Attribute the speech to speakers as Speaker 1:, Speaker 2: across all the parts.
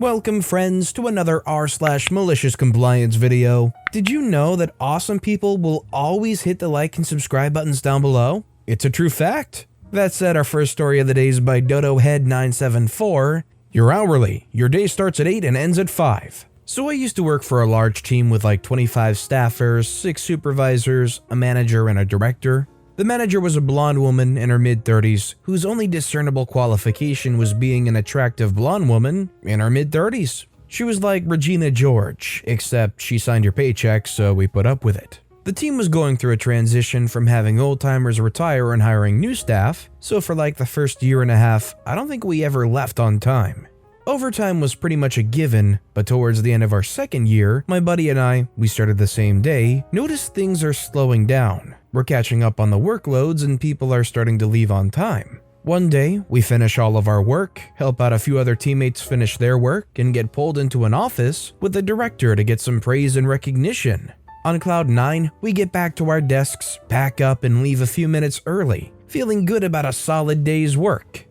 Speaker 1: Welcome friends to another r/maliciouscompliance video. Did you know that awesome people will always hit the like and subscribe buttons down below? It's a true fact. That said, our first story of the day is by DodoHead974. You're hourly. Your day starts at 8 and ends at 5. So I used to work for a large team with like 25 staffers, 6 supervisors, a manager, and a director. The manager was a blonde woman in her mid-30s whose only discernible qualification was being an attractive blonde woman in her mid-30s. She was like Regina George, except she signed your paycheck, so we put up with it. The team was going through a transition from having old-timers retire and hiring new staff, so for like the first year and a half, I don't think we ever left on time. Overtime was pretty much a given, but towards the end of our second year, my buddy and I, we started the same day, noticed things are slowing down. We're catching up on the workloads and people are starting to leave on time. One day, we finish all of our work, help out a few other teammates finish their work, and get pulled into an office with the director to get some praise and recognition. On cloud 9, we get back to our desks, pack up, and leave a few minutes early, feeling good about a solid day's work.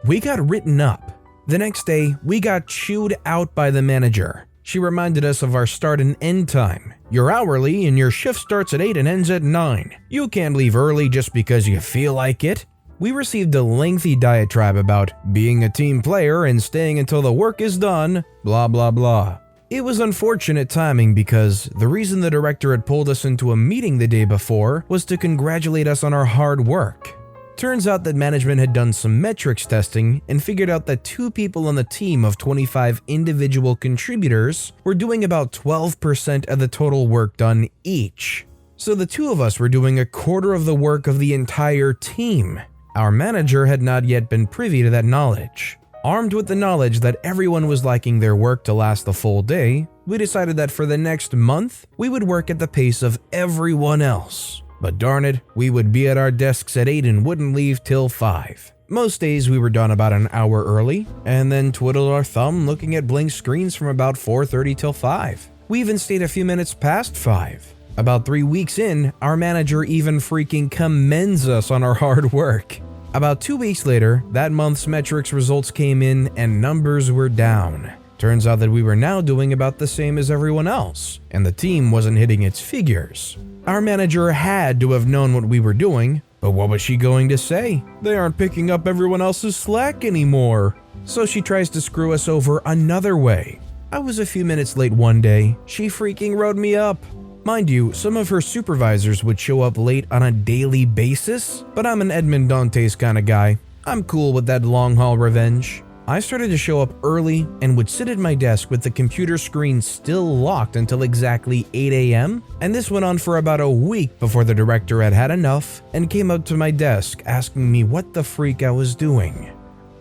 Speaker 1: We got written up. The next day, we got chewed out by the manager. She reminded us of our start and end time. You're hourly and your shift starts at 8 and ends at 9. You can't leave early just because you feel like it. We received a lengthy diatribe about being a team player and staying until the work is done, blah blah blah. It was unfortunate timing because the reason the director had pulled us into a meeting the day before was to congratulate us on our hard work. Turns out that management had done some metrics testing and figured out that 2 people on the team of 25 individual contributors were doing about 12% of the total work done each. So the 2 of us were doing a quarter of the work of the entire team. Our manager had not yet been privy to that knowledge. Armed with the knowledge that everyone was liking their work to last the full day, we decided that for the next month, we would work at the pace of everyone else. But darn it, we would be at our desks at 8 and wouldn't leave till 5. Most days we were done about an hour early, and then twiddled our thumb looking at blank screens from about 4:30 till 5. We even stayed a few minutes past 5. About 3 weeks in, our manager even freaking commends us on our hard work. About 2 weeks later, that month's metrics results came in and numbers were down. Turns out that we were now doing about the same as everyone else, and the team wasn't hitting its figures. Our manager had to have known what we were doing, but what was she going to say? They aren't picking up everyone else's slack anymore. So she tries to screw us over another way. I was a few minutes late one day. She freaking wrote me up. Mind you, some of her supervisors would show up late on a daily basis, but I'm an Edmond Dantes kind of guy. I'm cool with that long haul revenge. I started to show up early and would sit at my desk with the computer screen still locked until exactly 8 a.m. And this went on for about a week before the director had had enough and came up to my desk asking me what the freak I was doing.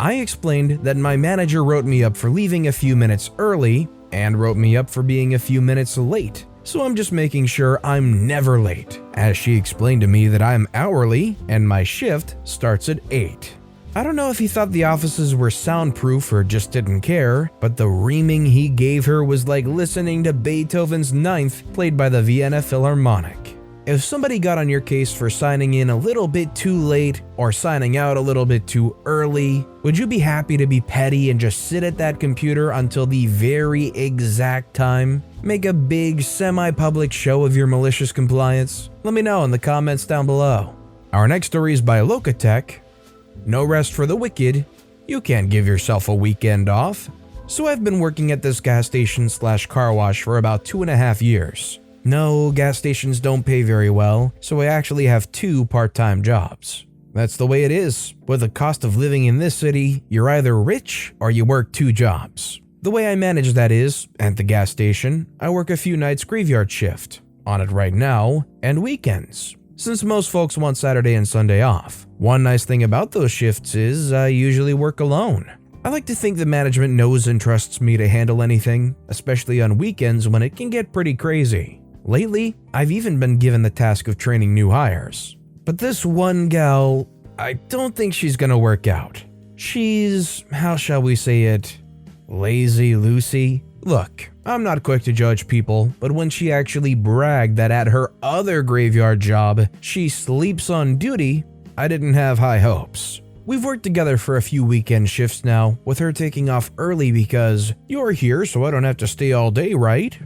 Speaker 1: I explained that my manager wrote me up for leaving a few minutes early and wrote me up for being a few minutes late. So I'm just making sure I'm never late, as she explained to me that I'm hourly and my shift starts at 8. I don't know if he thought the offices were soundproof or just didn't care, but the reaming he gave her was like listening to Beethoven's Ninth played by the Vienna Philharmonic. If somebody got on your case for signing in a little bit too late or signing out a little bit too early, would you be happy to be petty and just sit at that computer until the very exact time? Make a big semi-public show of your malicious compliance? Let me know in the comments down below. Our next story is by Locatech. No rest for the wicked. You can't give yourself a weekend off. So I've been working at this gas station / car wash for about 2.5 years. No, gas stations don't pay very well, so I actually have 2 part-time jobs. That's the way it is. With the cost of living in this city, you're either rich or you work 2 jobs. The way I manage that is, at the gas station, I work a few nights graveyard shift, on it right now, and weekends, since most folks want Saturday and Sunday off. One nice thing about those shifts is I usually work alone. I like to think the management knows and trusts me to handle anything, especially on weekends when it can get pretty crazy. Lately, I've even been given the task of training new hires. But this one gal, I don't think she's gonna work out. She's, how shall we say it, lazy Lucy? Look, I'm not quick to judge people, but when she actually bragged that at her other graveyard job, she sleeps on duty, I didn't have high hopes. We've worked together for a few weekend shifts now, with her taking off early because you're here so I don't have to stay all day, right?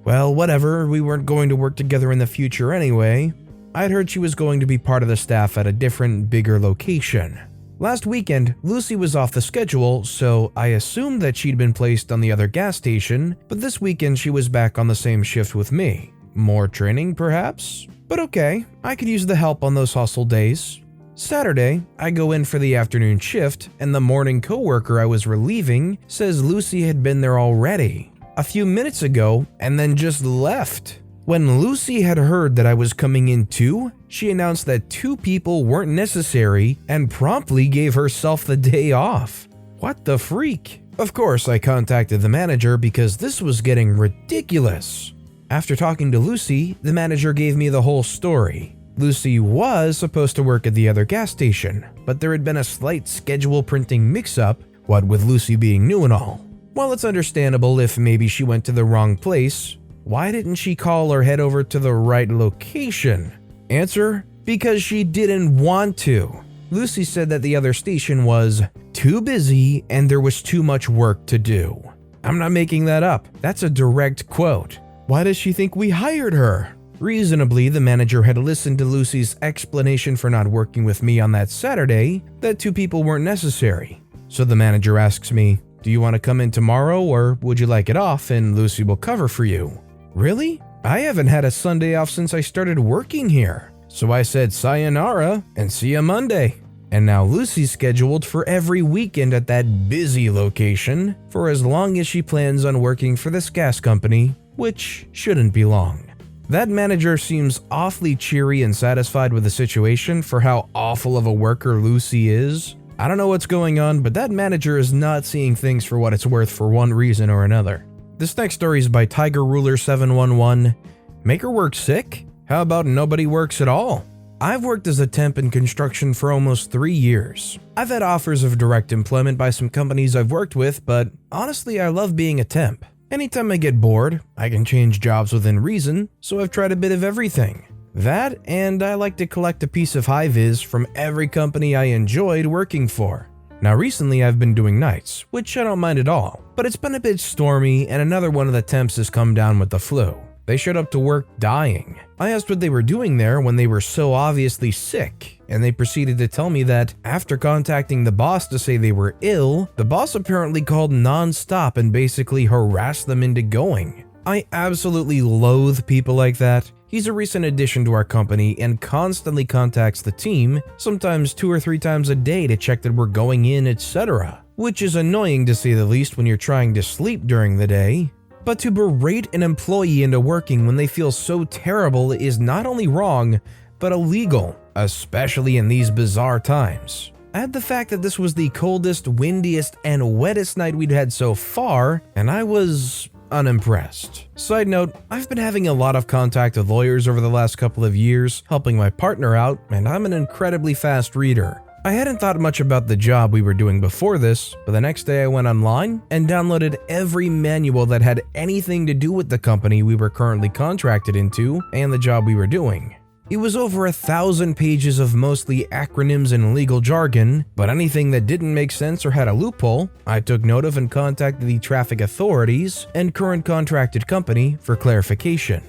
Speaker 1: Well, whatever, we weren't going to work together in the future anyway. I'd heard she was going to be part of the staff at a different, bigger location. Last weekend, Lucy was off the schedule, so I assumed that she'd been placed on the other gas station, but this weekend she was back on the same shift with me. More training, perhaps? But okay, I could use the help on those hustle days. Saturday, I go in for the afternoon shift, and the morning coworker I was relieving says Lucy had been there already, a few minutes ago, and then just left. When Lucy had heard that I was coming in too, she announced that 2 people weren't necessary and promptly gave herself the day off. What the freak? Of course, I contacted the manager because this was getting ridiculous. After talking to Lucy, the manager gave me the whole story. Lucy was supposed to work at the other gas station, but there had been a slight schedule printing mix-up, what with Lucy being new and all. While it's understandable if maybe she went to the wrong place, why didn't she call or head over to the right location? Answer: because she didn't want to. Lucy said that the other station was too busy and there was too much work to do. I'm not making that up. That's a direct quote. Why does she think we hired her? Reasonably, the manager had listened to Lucy's explanation for not working with me on that Saturday, that 2 people weren't necessary. So the manager asks me, "Do you want to come in tomorrow or would you like it off and Lucy will cover for you?" Really? I haven't had a Sunday off since I started working here. So I said sayonara and see ya Monday. And now Lucy's scheduled for every weekend at that busy location for as long as she plans on working for this gas company, which shouldn't be long. That manager seems awfully cheery and satisfied with the situation for how awful of a worker Lucy is. I don't know what's going on, but that manager is not seeing things for what it's worth for one reason or another. This next story is by Tiger Ruler 711. Make her work sick? How about nobody works at all? I've worked as a temp in construction for almost 3 years. I've had offers of direct employment by some companies I've worked with, but honestly I love being a temp. Anytime I get bored, I can change jobs within reason, so I've tried a bit of everything. That, and I like to collect a piece of high-vis from every company I enjoyed working for. Now recently I've been doing nights, which I don't mind at all, but it's been a bit stormy and another one of the temps has come down with the flu. They showed up to work dying. I asked what they were doing there when they were so obviously sick, and they proceeded to tell me that after contacting the boss to say they were ill, the boss apparently called non-stop and basically harassed them into going. I absolutely loathe people like that. He's a recent addition to our company and constantly contacts the team, sometimes 2 or 3 times a day to check that we're going in, etc. Which is annoying to say the least when you're trying to sleep during the day. But to berate an employee into working when they feel so terrible is not only wrong, but illegal, especially in these bizarre times. Add the fact that this was the coldest, windiest, and wettest night we'd had so far, and I was unimpressed. Side note, I've been having a lot of contact with lawyers over the last couple of years, helping my partner out, and I'm an incredibly fast reader. I hadn't thought much about the job we were doing before this, but the next day I went online and downloaded every manual that had anything to do with the company we were currently contracted into and the job we were doing. It was over 1,000 pages of mostly acronyms and legal jargon, but anything that didn't make sense or had a loophole, I took note of and contacted the traffic authorities and current contracted company for clarification.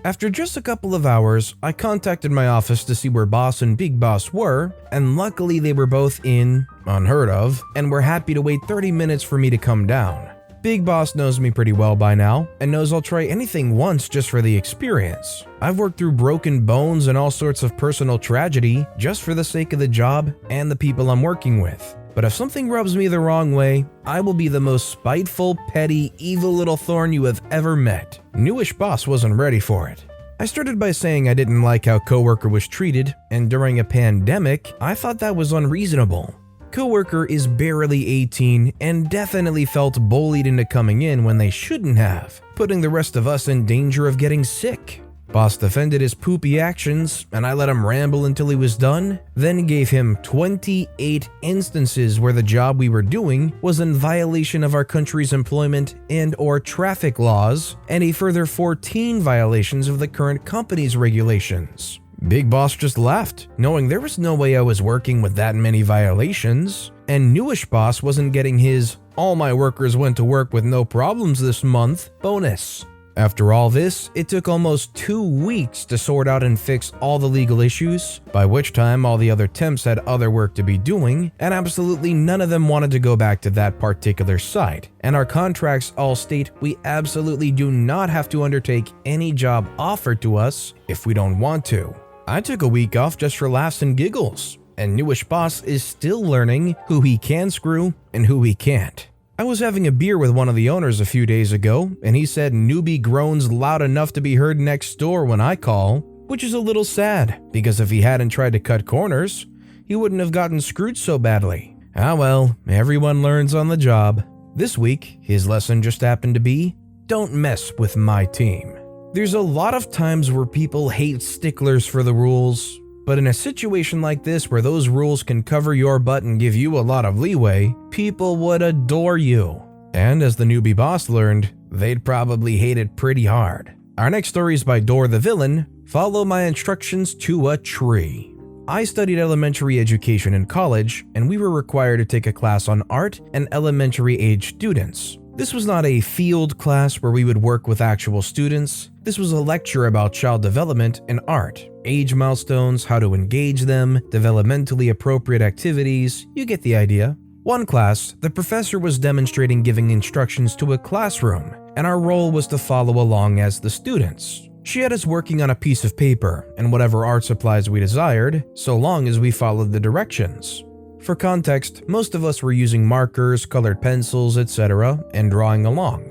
Speaker 1: After just a couple of hours, I contacted my office to see where boss and big boss were, and luckily they were both in, unheard of, and were happy to wait 30 minutes for me to come down. Big boss knows me pretty well by now, and knows I'll try anything once just for the experience. I've worked through broken bones and all sorts of personal tragedy just for the sake of the job and the people I'm working with. But if something rubs me the wrong way, I will be the most spiteful, petty, evil little thorn you have ever met. Newish boss wasn't ready for it. I started by saying I didn't like how coworker was treated, and during a pandemic, I thought that was unreasonable. Coworker is barely 18 and definitely felt bullied into coming in when they shouldn't have, putting the rest of us in danger of getting sick. Boss defended his poopy actions, and I let him ramble until he was done, then gave him 28 instances where the job we were doing was in violation of our country's employment and/or traffic laws, and a further 14 violations of the current company's regulations. Big Boss just left, knowing there was no way I was working with that many violations, and Newish Boss wasn't getting his "all my workers went to work with no problems this month" bonus. After all this, it took almost 2 weeks to sort out and fix all the legal issues, by which time all the other temps had other work to be doing, and absolutely none of them wanted to go back to that particular site. And our contracts all state we absolutely do not have to undertake any job offered to us if we don't want to. I took a week off just for laughs and giggles, and Newish Boss is still learning who he can screw and who he can't. I was having a beer with one of the owners a few days ago, and he said newbie groans loud enough to be heard next door when I call, which is a little sad, because if he hadn't tried to cut corners, he wouldn't have gotten screwed so badly. Ah well, everyone learns on the job. This week, his lesson just happened to be, don't mess with my team. There's a lot of times where people hate sticklers for the rules, but in a situation like this where those rules can cover your butt and give you a lot of leeway, people would adore you. And as the newbie boss learned, they'd probably hate it pretty hard. Our next story is by Dor the Villain, Follow My Instructions to a Tree. I studied elementary education in college, and we were required to take a class on art and elementary age students. This was not a field class where we would work with actual students. This was a lecture about child development and art, age milestones, how to engage them, developmentally appropriate activities, you get the idea. One class, the professor was demonstrating giving instructions to a classroom, and our role was to follow along as the students. She had us working on a piece of paper and whatever art supplies we desired, so long as we followed the directions. For context, most of us were using markers, colored pencils, etc., and drawing along.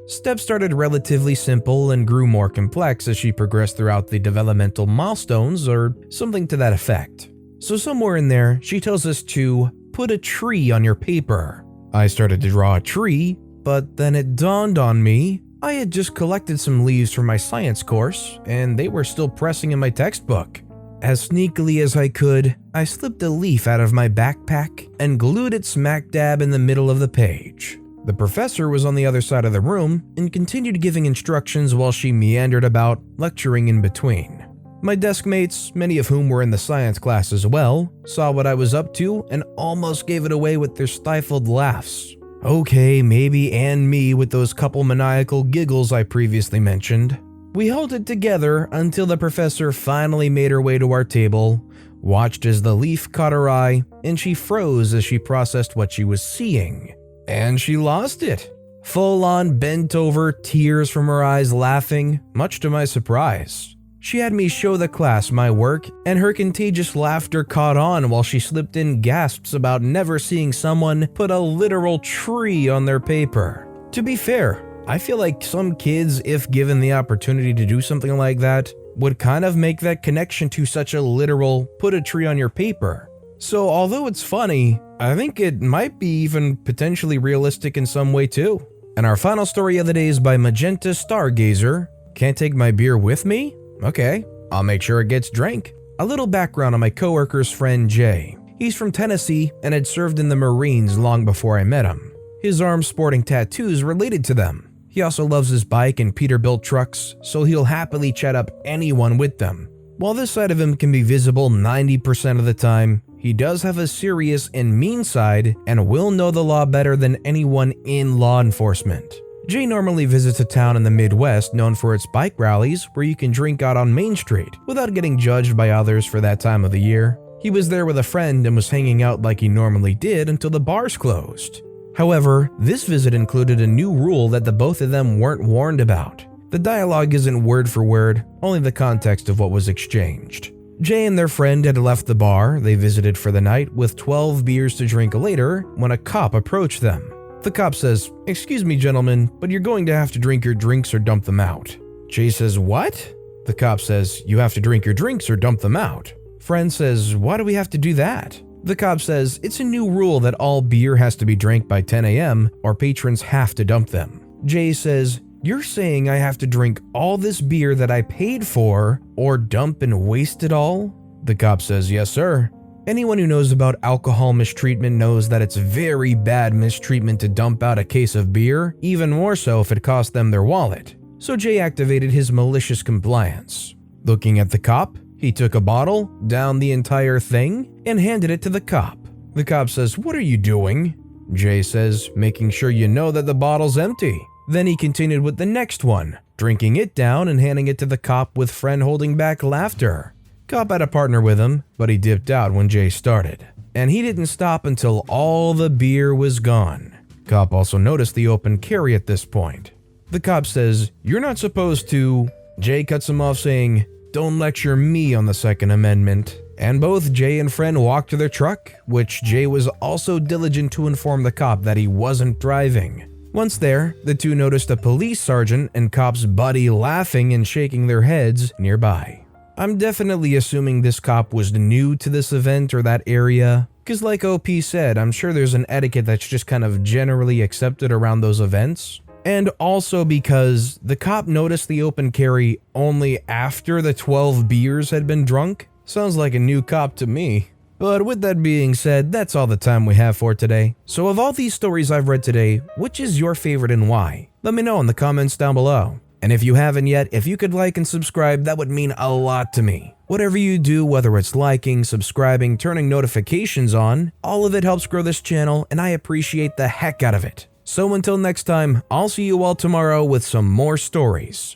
Speaker 1: Steps started relatively simple and grew more complex as she progressed throughout the developmental milestones or something to that effect. So somewhere in there, she tells us to put a tree on your paper. I started to draw a tree, but then it dawned on me I had just collected some leaves from my science course, and they were still pressing in my textbook. As sneakily as I could, I slipped a leaf out of my backpack and glued it smack dab in the middle of the page. The professor was on the other side of the room and continued giving instructions while she meandered about, lecturing in between. My desk mates, many of whom were in the science class as well, saw what I was up to and almost gave it away with their stifled laughs. Okay, maybe and me with those couple maniacal giggles I previously mentioned. We held it together until the professor finally made her way to our table, watched as the leaf caught her eye, and she froze as she processed what she was seeing. And she lost it. Full on bent over, tears from her eyes laughing, much to my surprise. She had me show the class my work, and her contagious laughter caught on while she slipped in gasps about never seeing someone put a literal tree on their paper. To be fair, I feel like some kids, if given the opportunity to do something like that, would kind of make that connection to such a literal put a tree on your paper. So although it's funny, I think it might be even potentially realistic in some way too. And our final story of the day is by Magenta Stargazer. Can't take my beer with me? Okay, I'll make sure it gets drank. A little background on my coworker's friend Jay. He's from Tennessee and had served in the Marines long before I met him. His arms sporting tattoos related to them. He also loves his bike and Peterbilt trucks, so he'll happily chat up anyone with them. While this side of him can be visible 90% of the time, he does have a serious and mean side and will know the law better than anyone in law enforcement. Jay normally visits a town in the Midwest known for its bike rallies where you can drink out on Main Street without getting judged by others for that time of the year. He was there with a friend and was hanging out like he normally did until the bars closed. However, this visit included a new rule that the both of them weren't warned about. The dialogue isn't word for word, only the context of what was exchanged. Jay and their friend had left the bar they visited for the night with 12 beers to drink later when a cop approached them. The cop says, "Excuse me, gentlemen, but you're going to have to drink your drinks or dump them out." Jay says, "What?" The cop says, "You have to drink your drinks or dump them out." Friend says, "Why do we have to do that?" The cop says, "It's a new rule that all beer has to be drank by 10 a.m. or patrons have to dump them." Jay says, "You're saying I have to drink all this beer that I paid for or dump and waste it all?" The cop says, "Yes, sir." Anyone who knows about alcohol mistreatment knows that it's very bad mistreatment to dump out a case of beer, even more so if it cost them their wallet. So Jay activated his malicious compliance. Looking at the cop, He took a bottle, downed the entire thing, and handed it to the cop. The cop says, "What are you doing?" Jay says, "Making sure you know that the bottle's empty." Then he continued with the next one, drinking it down and handing it to the cop with friend holding back laughter. Cop had a partner with him, but he dipped out when Jay started. And he didn't stop until all the beer was gone. Cop also noticed the open carry at this point. The cop says, "You're not supposed to..." Jay cuts him off saying, "Don't lecture me on the Second Amendment." And both Jay and friend walked to their truck, which Jay was also diligent to inform the cop that he wasn't driving. Once there, the two noticed a police sergeant and cop's buddy laughing and shaking their heads nearby. I'm definitely assuming this cop was new to this event or that area, because like OP said, I'm sure there's an etiquette that's just kind of generally accepted around those events. And also because the cop noticed the open carry only after the 12 beers had been drunk. Sounds like a new cop to me. But with that being said, that's all the time we have for today. So of all these stories I've read today, which is your favorite and why? Let me know in the comments down below. And if you haven't yet, if you could like and subscribe, that would mean a lot to me. Whatever you do, whether it's liking, subscribing, turning notifications on, all of it helps grow this channel and I appreciate the heck out of it. So until next time, I'll see you all tomorrow with some more stories.